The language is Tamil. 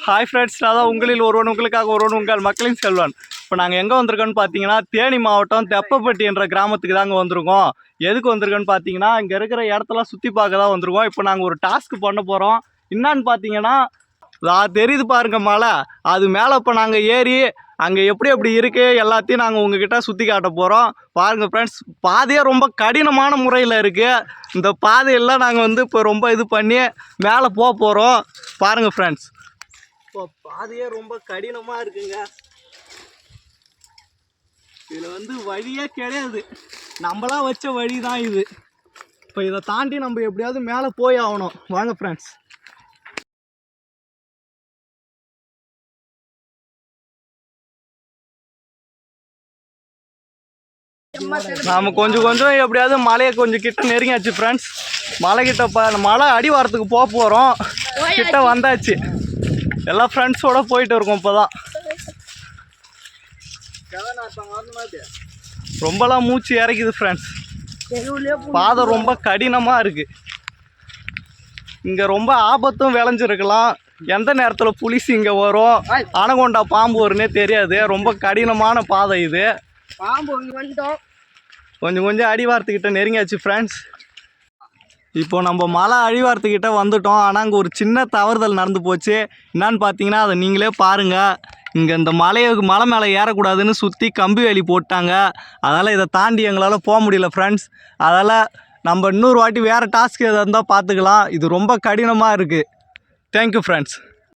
ஹாய் ஃப்ரெண்ட்ஸ், நான் தான் உங்களில் ஒருவன், உங்களுக்காக ஒருவன், உங்கள் மக்களின் செல்வன். இப்போ நாங்கள் எங்கே வந்திருக்கோன்னு பார்த்தீங்கன்னா, தேனி மாவட்டம் தெப்பப்பட்டி என்ற கிராமத்துக்கு தாங்க வந்திருக்கோம். எதுக்கு வந்திருக்கோன்னு பார்த்தீங்கன்னா, இங்கே இருக்கிற இடத்தெல்லாம் சுற்றி பார்க்க தான் வந்திருக்கோம். இப்போ நாங்கள் ஒரு டாஸ்க் பண்ண போகிறோம். என்னான்னு பார்த்தீங்கன்னா, தெரியுது பாருங்க மலை, அது மேலே இப்போ நாங்கள் ஏறி அங்கே எப்படி இருக்குது எல்லாத்தையும் நாங்கள் உங்ககிட்ட சுற்றி காட்ட போகிறோம். பாருங்கள் ஃப்ரெண்ட்ஸ், பாதையே ரொம்ப கடினமான முறையில் இருக்குது. இந்த பாதையெல்லாம் நாங்கள் இப்போ ரொம்ப இது பண்ணி மேலே போகிறோம். பாருங்கள் ஃப்ரெண்ட்ஸ், இப்போ பாதையே ரொம்ப கடினமாக இருக்குங்க. இதில் வழியே கிடையாது, நம்மளா வச்ச வழி தான் இது. இப்போ இதை தாண்டி நம்ம எப்படியாவது மேலே போய் ஆகணும். வாங்க ஃப்ரெண்ட்ஸ். நாம கொஞ்சம் எப்படியாவது மலையை கொஞ்சம் கிட்ட நெருங்கியாச்சு ஃப்ரெண்ட்ஸ். மலை அடிவாரத்துக்கு போகிறோம். கிட்ட வந்தாச்சு. எல்லா ஃப்ரெண்ட்ஸோட போயிட்டு இருக்கோம். இப்போதான் ரொம்பலாம் மூச்சு இறக்குது ஃப்ரெண்ட்ஸ். பாதை ரொம்ப கடினமாக இருக்குது. இங்கே ரொம்ப ஆபத்தும் விளைஞ்சிருக்கலாம். எந்த நேரத்தில் புலிஸ் இங்கே வரும், அனகொண்டா பாம்பு வரும்னே தெரியாது. ரொம்ப கடினமான பாதை இது. கொஞ்சம் அடிவாரத்துக்கிட்ட நெருங்கியாச்சு ஃப்ரெண்ட்ஸ். இப்போ நம்ம மலை அடிவாரத்துக்கிட்ட வந்துட்டோம். ஆனால் அங்கே ஒரு சின்ன தவறுதல் நடந்து போச்சு. என்னான்னு பார்த்தீங்கன்னா, அதை நீங்களே பாருங்கள். இங்கே இந்த மலை மேலே ஏறக்கூடாதுன்னு சுற்றி கம்பி வேலி போட்டாங்க. அதனால் இதை தாண்டி எங்களால் போக முடியல ஃப்ரெண்ட்ஸ். அதால் நம்ம இன்னொரு வாட்டி வேறு டாஸ்க் எதாக இருந்தால் பார்த்துக்கலாம். இது ரொம்ப கடினமாக இருக்குது. Thank you friends.